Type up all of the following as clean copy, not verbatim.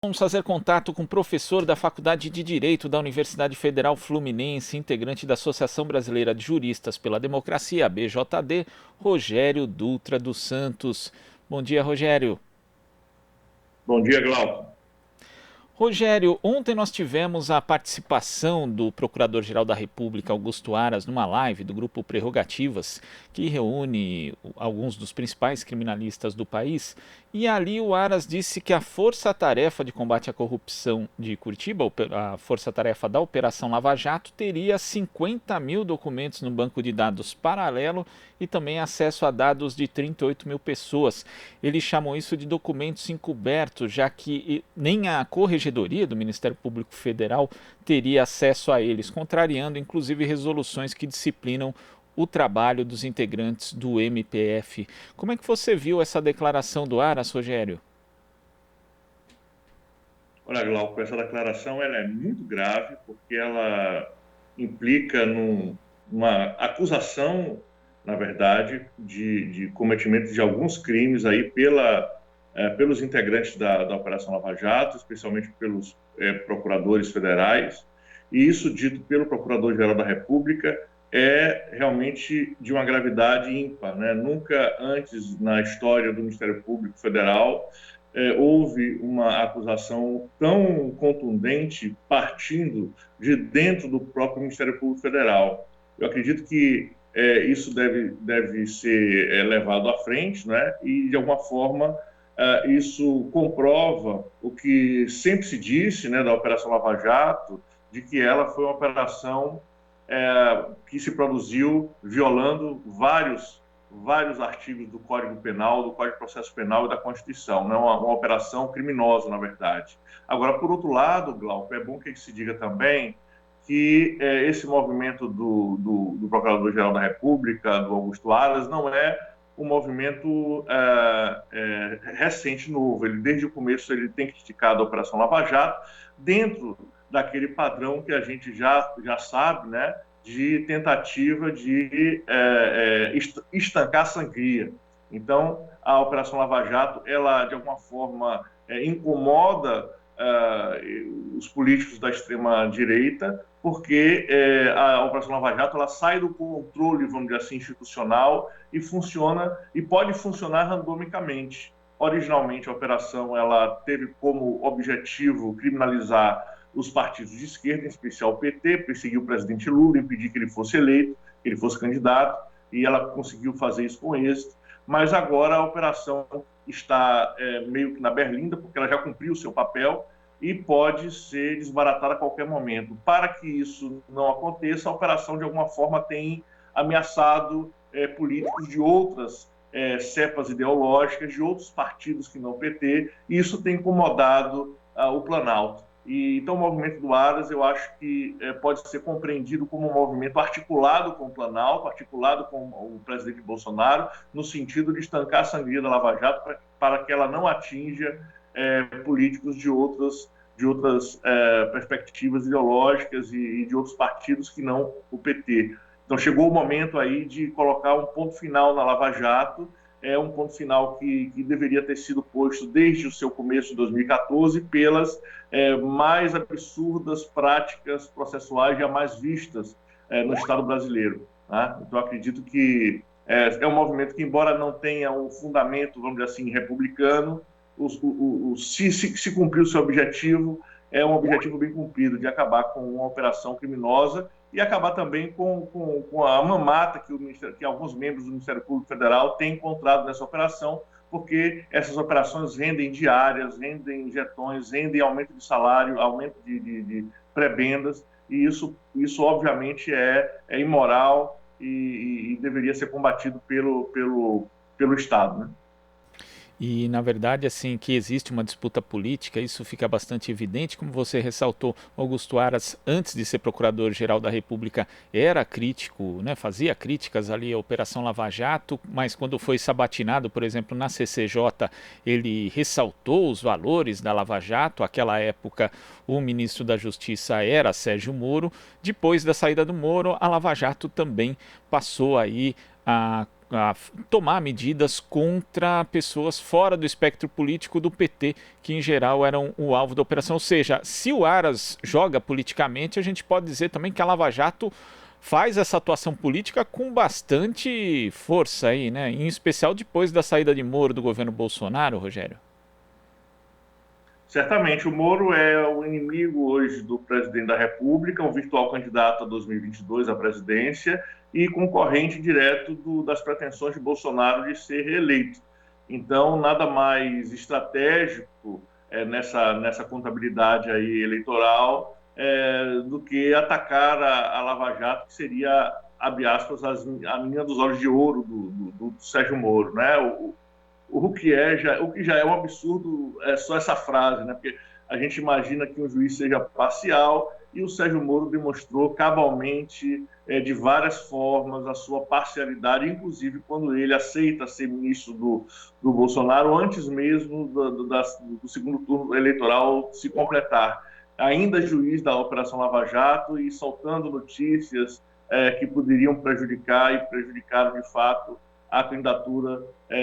Vamos fazer contato com o professor da Faculdade de Direito da Universidade Federal Fluminense, integrante da Associação Brasileira de Juristas pela Democracia, ABJD, Rogério Dutra dos Santos. Bom dia, Rogério. Bom dia, Glauco. Rogério, ontem nós tivemos a participação do Procurador-Geral da República, Augusto Aras, numa live do grupo Prerrogativas, que reúne alguns dos principais criminalistas do país. E ali o Aras disse que a Força-Tarefa de Combate à Corrupção de Curitiba, a Força-Tarefa da Operação Lava Jato, teria 50 mil documentos no banco de dados paralelo e também acesso a dados de 38 mil pessoas. Eles chamam isso de documentos encobertos, já que nem a Corregedoria do Ministério Público Federal teria acesso a eles, contrariando inclusive resoluções que disciplinam o trabalho dos integrantes do MPF. Como é que você viu essa declaração do Aras, Rogério? Olha, Glauco, essa declaração ela é muito grave porque ela implica numa acusação, na verdade, de cometimento de alguns crimes aí pelos integrantes da Operação Lava Jato, especialmente pelos procuradores federais. E isso, dito pelo Procurador-Geral da República, é realmente de uma gravidade ímpar, né? Nunca antes na história do Ministério Público Federal houve uma acusação tão contundente partindo de dentro do próprio Ministério Público Federal. Eu acredito que isso deve ser levado à frente, né? E, de alguma forma, isso comprova o que sempre se disse, né, da Operação Lava Jato, de que ela foi uma operação que se produziu violando vários artigos do Código Penal, do Código de Processo Penal e da Constituição, né? Uma operação criminosa, na verdade. Agora, por outro lado, Glauco, é bom que se diga também que esse movimento do Procurador-Geral da República, do Augusto Aras, não é um movimento recente, novo. Ele, desde o começo, ele tem criticado a Operação Lava Jato, dentro daquele padrão que a gente já sabe, né, de tentativa de estancar a sangria. Então, a Operação Lava Jato, ela, de alguma forma, incomoda os políticos da extrema-direita, porque a Operação Lava Jato ela sai do controle, vamos dizer assim, institucional e funciona, e pode funcionar randomicamente. Originalmente, a operação ela teve como objetivo criminalizar os partidos de esquerda, em especial o PT, perseguir o presidente Lula, impedir que ele fosse eleito, que ele fosse candidato, e ela conseguiu fazer isso com êxito. Mas agora a operação está meio que na berlinda, porque ela já cumpriu o seu papel e pode ser desbaratada a qualquer momento. Para que isso não aconteça, a operação, de alguma forma, tem ameaçado políticos de outras cepas ideológicas, de outros partidos que não o PT, e isso tem incomodado o Planalto. Então, o movimento do Aras, eu acho que pode ser compreendido como um movimento articulado com o Planalto, articulado com o presidente Bolsonaro, no sentido de estancar a sangria da Lava Jato para que ela não atinja políticos de outras perspectivas ideológicas e de outros partidos que não o PT. Então, chegou o momento aí de colocar um ponto final na Lava Jato, um ponto final que deveria ter sido posto desde o seu começo em 2014 pelas mais absurdas práticas processuais jamais vistas no Estado brasileiro. Né? Então, acredito que um movimento que, embora não tenha um fundamento, vamos dizer assim, republicano, se cumprir o seu objetivo, é um objetivo bem cumprido, de acabar com uma operação criminosa e acabar também com a mamata que alguns membros do Ministério Público Federal têm encontrado nessa operação, porque essas operações rendem diárias, rendem jetões, rendem aumento de salário, aumento de prebendas, e isso obviamente é imoral e deveria ser combatido pelo Estado, né? E, na verdade, assim, que existe uma disputa política, isso fica bastante evidente, como você ressaltou, Augusto Aras, antes de ser Procurador-Geral da República, era crítico, né, fazia críticas ali à Operação Lava Jato, mas quando foi sabatinado, por exemplo, na CCJ, ele ressaltou os valores da Lava Jato. Aquela época, o ministro da Justiça era Sérgio Moro. Depois da saída do Moro, a Lava Jato também passou aí a tomar medidas contra pessoas fora do espectro político do PT, que em geral eram o alvo da operação. Ou seja, se o Aras joga politicamente, a gente pode dizer também que a Lava Jato faz essa atuação política com bastante força aí, né? Em especial depois da saída de Moro do governo Bolsonaro, Rogério. Certamente, o Moro é o inimigo hoje do presidente da República, um virtual candidato a 2022 à presidência e concorrente direto das pretensões de Bolsonaro de ser reeleito. Então, nada mais estratégico nessa contabilidade aí eleitoral do que atacar a Lava Jato, que seria, abre aspas, a menina dos olhos de ouro do Sérgio Moro, né? O que já é um absurdo é só essa frase, né? Porque a gente imagina que um juiz seja parcial e o Sérgio Moro demonstrou cabalmente, de várias formas, a sua parcialidade, inclusive quando ele aceita ser ministro do Bolsonaro, antes mesmo do segundo turno eleitoral se completar. Ainda juiz da Operação Lava Jato e soltando notícias que poderiam prejudicar e prejudicaram, de fato, a candidatura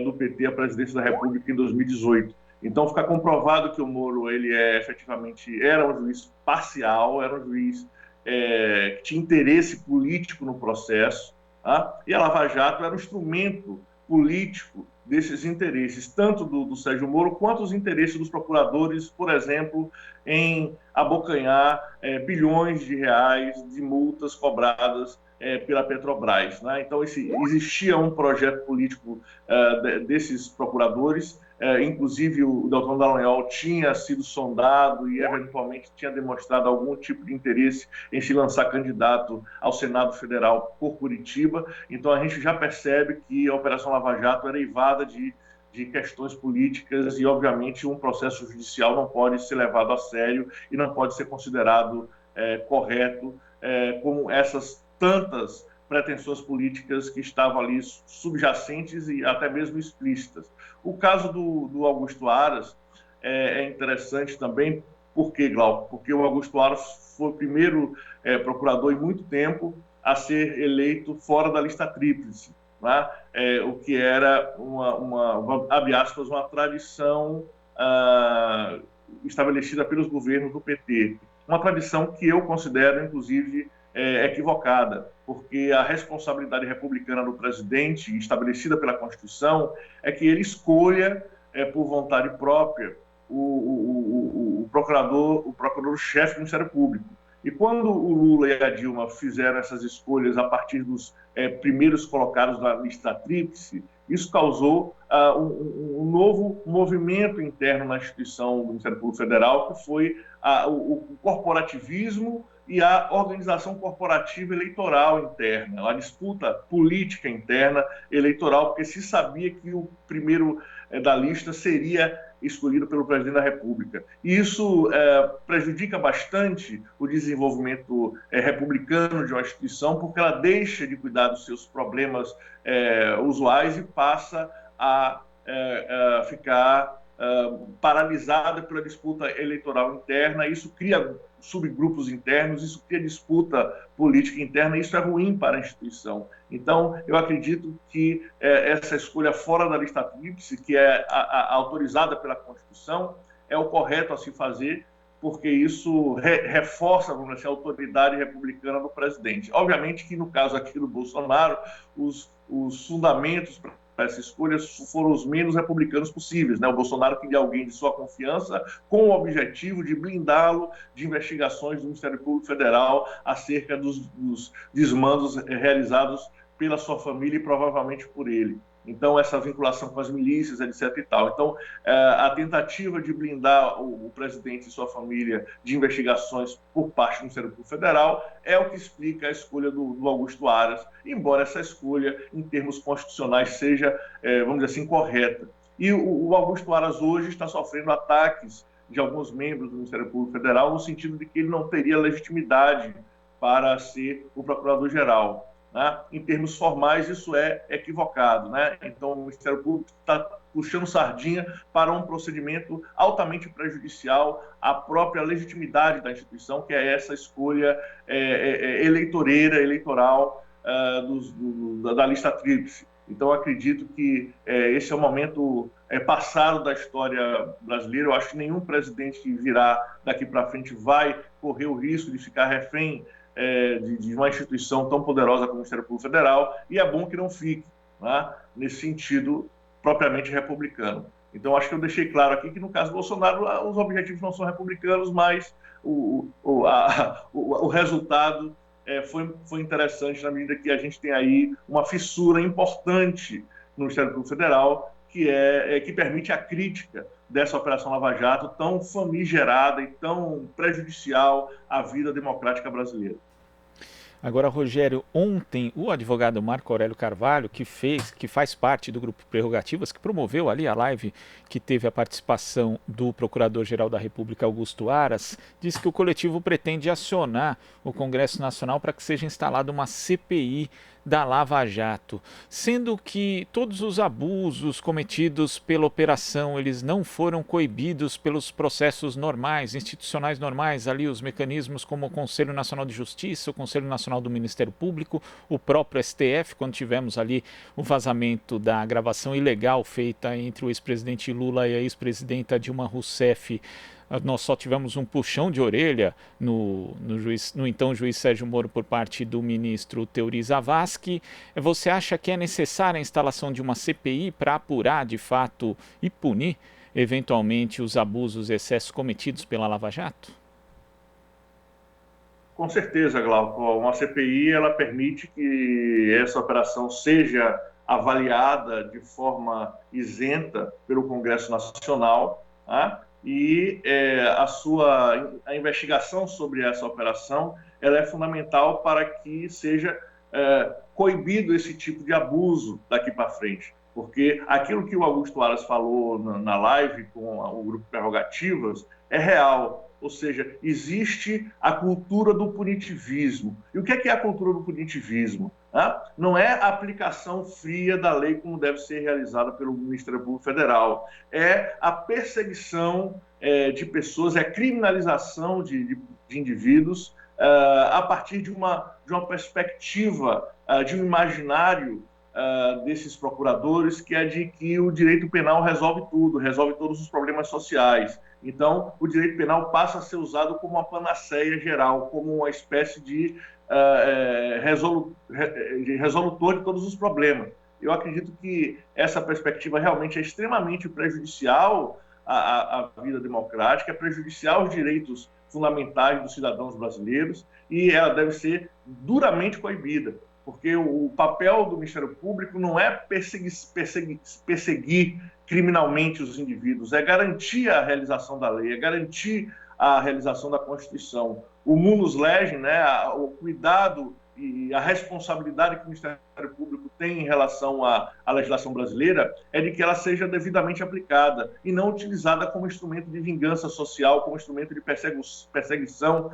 do PT à presidência da República em 2018. Então, fica comprovado que o Moro efetivamente era um juiz parcial, era um juiz que tinha interesse político no processo, tá? E a Lava Jato era um instrumento político desses interesses, tanto do Sérgio Moro, quanto os interesses dos procuradores, por exemplo, em abocanhar bilhões de reais de multas cobradas pela Petrobras, né? Então, existia um projeto político desses procuradores, inclusive o Deltan Dallagnol tinha sido sondado e, eventualmente, tinha demonstrado algum tipo de interesse em se lançar candidato ao Senado Federal por Curitiba. Então, a gente já percebe que a Operação Lava Jato era eivada de questões políticas e, obviamente, um processo judicial não pode ser levado a sério e não pode ser considerado correto como essas tantas pretensões políticas que estavam ali subjacentes e até mesmo explícitas. O caso do Augusto Aras é interessante também, por quê, Glauco? Porque o Augusto Aras foi o primeiro procurador em muito tempo a ser eleito fora da lista tríplice, né? O que era abre aspas, uma tradição estabelecida pelos governos do PT. Uma tradição que eu considero, inclusive, equivocada, porque a responsabilidade republicana do presidente, estabelecida pela Constituição, é que ele escolha, por vontade própria, o procurador-chefe do Ministério Público. E quando o Lula e a Dilma fizeram essas escolhas a partir dos primeiros colocados na lista tríplice, isso causou um novo movimento interno na instituição do Ministério Público Federal, que foi o corporativismo e a organização corporativa eleitoral interna, a disputa política interna eleitoral, porque se sabia que o primeiro da lista seria escolhido pelo presidente da República. E isso prejudica bastante o desenvolvimento republicano de uma instituição, porque ela deixa de cuidar dos seus problemas usuais e passa a ficar paralisada pela disputa eleitoral interna. Isso cria subgrupos internos, isso cria disputa política interna, e isso é ruim para a instituição. Então, eu acredito que essa escolha fora da lista tríplice, que é autorizada pela Constituição, é o correto a se fazer, porque isso reforça, vamos dizer, a autoridade republicana do presidente. Obviamente que, no caso aqui do Bolsonaro, os fundamentos para essa escolha foram os menos republicanos possíveis, né? O Bolsonaro queria alguém de sua confiança com o objetivo de blindá-lo de investigações do Ministério Público Federal acerca dos desmandos realizados pela sua família e provavelmente por ele. Então, essa vinculação com as milícias, etc. e tal. Então, a tentativa de blindar o presidente e sua família de investigações por parte do Ministério Público Federal é o que explica a escolha do Augusto Aras, embora essa escolha, em termos constitucionais, seja, vamos dizer assim, correta. E o Augusto Aras hoje está sofrendo ataques de alguns membros do Ministério Público Federal, no sentido de que ele não teria legitimidade para ser o procurador-geral. Né? Em termos formais, isso é equivocado, né? Então, o Ministério Público está puxando sardinha para um procedimento altamente prejudicial à própria legitimidade da instituição, que é essa escolha eleitoral da lista tríplice. Então, eu acredito que esse é um momento passado da história brasileira. Eu acho que nenhum presidente que virá daqui para frente vai correr o risco de ficar refém de uma instituição tão poderosa como o Ministério Público Federal, e é bom que não fique, né, nesse sentido propriamente republicano. Então, acho que eu deixei claro aqui que, no caso do Bolsonaro, os objetivos não são republicanos, mas o resultado foi interessante na medida que a gente tem aí uma fissura importante no Ministério Público Federal, que permite a crítica dessa Operação Lava Jato tão famigerada e tão prejudicial à vida democrática brasileira. Agora, Rogério, ontem o advogado Marco Aurélio Carvalho, que faz parte do grupo Prerrogativas, que promoveu ali a live que teve a participação do Procurador-Geral da República, Augusto Aras, disse que o coletivo pretende acionar o Congresso Nacional para que seja instalada uma CPI da Lava Jato, sendo que todos os abusos cometidos pela operação, eles não foram coibidos pelos processos normais, institucionais normais, ali os mecanismos como o Conselho Nacional de Justiça, o Conselho Nacional do Ministério Público, o próprio STF, quando tivemos ali o vazamento da gravação ilegal feita entre o ex-presidente Lula e a ex-presidenta Dilma Rousseff. Nós só tivemos um puxão de orelha no então juiz Sérgio Moro por parte do ministro Teori Zavascki. Você acha que é necessária a instalação de uma CPI para apurar de fato e punir eventualmente os abusos e excessos cometidos pela Lava Jato? Com certeza, Glauco. Uma CPI ela permite que essa operação seja avaliada de forma isenta pelo Congresso Nacional, tá? E a investigação sobre essa operação ela é fundamental para que seja coibido esse tipo de abuso daqui para frente. Porque aquilo que o Augusto Aras falou na live com o Grupo Prerrogativas é real. Ou seja, existe a cultura do punitivismo. E o que é a cultura do punitivismo? Não é a aplicação fria da lei como deve ser realizada pelo Ministério Público Federal. É a perseguição de pessoas, é a criminalização de indivíduos a partir de uma perspectiva, de um imaginário desses procuradores, que é de que o direito penal resolve tudo, resolve todos os problemas sociais. Então, o direito penal passa a ser usado como uma panaceia geral, como uma espécie de resolutor de todos os problemas. Eu acredito que essa perspectiva realmente é extremamente prejudicial à vida democrática, é prejudicial aos direitos fundamentais dos cidadãos brasileiros, e ela deve ser duramente coibida, porque o papel do Ministério Público não é perseguir criminalmente os indivíduos, é garantir a realização da lei, é garantir a realização da Constituição. O munus legem, né, o cuidado e a responsabilidade que o Ministério Público tem em relação à legislação brasileira é de que ela seja devidamente aplicada e não utilizada como instrumento de vingança social, como instrumento de perseguição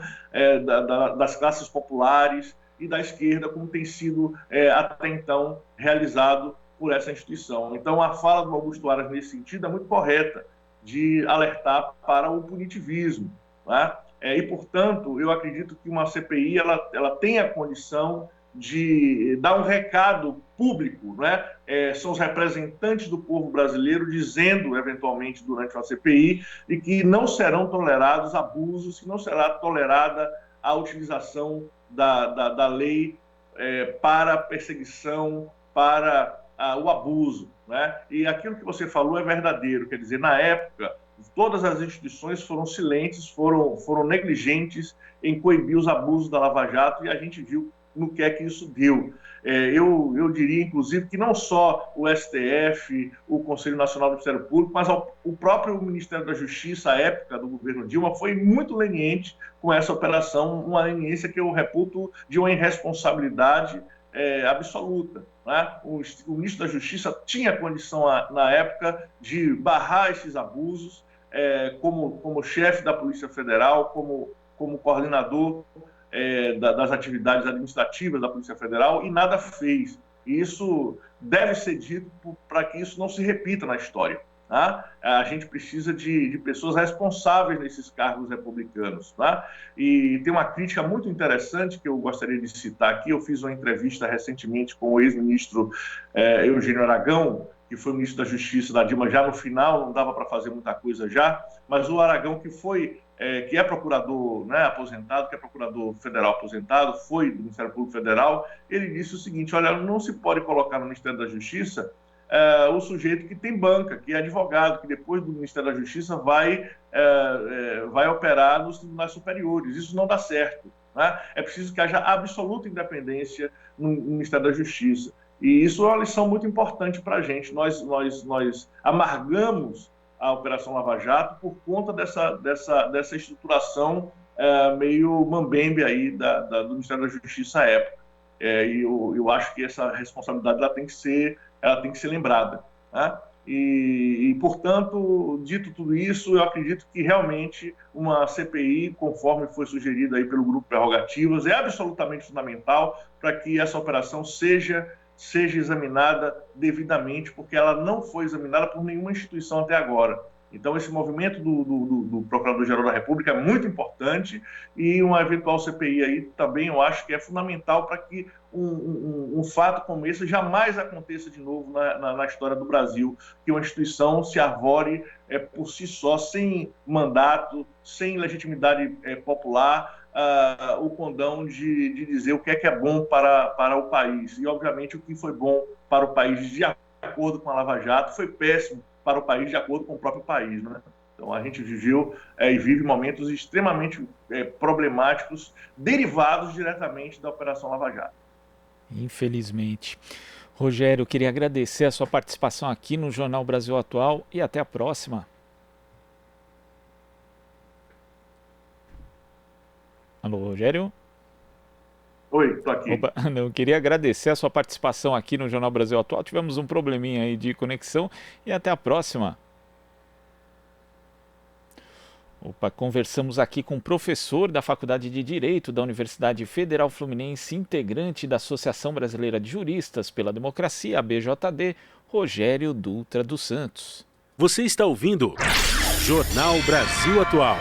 das classes populares e da esquerda, como tem sido até então realizado por essa instituição. Então, a fala do Augusto Aras nesse sentido é muito correta, de alertar para o punitivismo, né? E, portanto, eu acredito que uma CPI ela tem a condição de dar um recado público, né? São os representantes do povo brasileiro dizendo, eventualmente, durante uma CPI, e que não serão tolerados abusos, que não será tolerada a utilização da lei para perseguição, para o abuso, né? E aquilo que você falou é verdadeiro, quer dizer, na época, todas as instituições foram silentes, foram negligentes em coibir os abusos da Lava Jato, e a gente viu no que é que isso deu. Eu diria, inclusive, que não só o STF, o Conselho Nacional do Ministério Público, mas o próprio Ministério da Justiça, à época do governo Dilma, foi muito leniente com essa operação, uma leniência que eu reputo de uma irresponsabilidade absoluta, né? O ministro da Justiça tinha condição, na época, de barrar esses abusos, como chefe da Polícia Federal, como coordenador das atividades administrativas da Polícia Federal, e nada fez. E isso deve ser dito para que isso não se repita na história. Tá? A gente precisa de pessoas responsáveis nesses cargos republicanos. Tá? E tem uma crítica muito interessante que eu gostaria de citar aqui. Eu fiz uma entrevista recentemente com o ex-ministro Eugênio Aragão, que foi ministro da Justiça da Dilma já no final, não dava para fazer muita coisa já, mas o Aragão, que é procurador, né, aposentado, que é procurador federal aposentado, foi do Ministério Público Federal, ele disse o seguinte: olha, não se pode colocar no Ministério da Justiça o sujeito que tem banca, que é advogado, que depois do Ministério da Justiça vai operar nos tribunais superiores. Isso não dá certo. Né? É preciso que haja absoluta independência no Ministério da Justiça. E isso é uma lição muito importante para a gente. Nós amargamos a Operação Lava Jato por conta dessa estruturação meio mambembe aí do Ministério da Justiça à época. E eu acho que essa responsabilidade ela tem que ser lembrada. Né? Portanto, dito tudo isso, eu acredito que realmente uma CPI, conforme foi sugerido aí pelo Grupo Prerrogativas, é absolutamente fundamental para que essa operação seja examinada devidamente, porque ela não foi examinada por nenhuma instituição até agora. Então, esse movimento do Procurador-Geral da República é muito importante e uma eventual CPI aí também eu acho que é fundamental para que um fato como esse jamais aconteça de novo na história do Brasil, que uma instituição se arvore por si só, sem mandato, sem legitimidade popular, o condão de dizer o que é bom para o país. E, obviamente, o que foi bom para o país de acordo com a Lava Jato foi péssimo para o país de acordo com o próprio país. Né? Então, a gente viveu e vive momentos extremamente problemáticos derivados diretamente da Operação Lava Jato. Infelizmente. Rogério, eu queria agradecer a sua participação aqui no Jornal Brasil Atual e até a próxima. Alô, Rogério? Oi, estou aqui. Opa, não, eu queria agradecer a sua participação aqui no Jornal Brasil Atual. Tivemos um probleminha aí de conexão e até a próxima. Opa, conversamos aqui com o professor da Faculdade de Direito da Universidade Federal Fluminense, integrante da Associação Brasileira de Juristas pela Democracia, a BJD, Rogério Dutra dos Santos. Você está ouvindo Jornal Brasil Atual.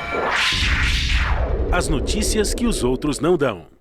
As notícias que os outros não dão.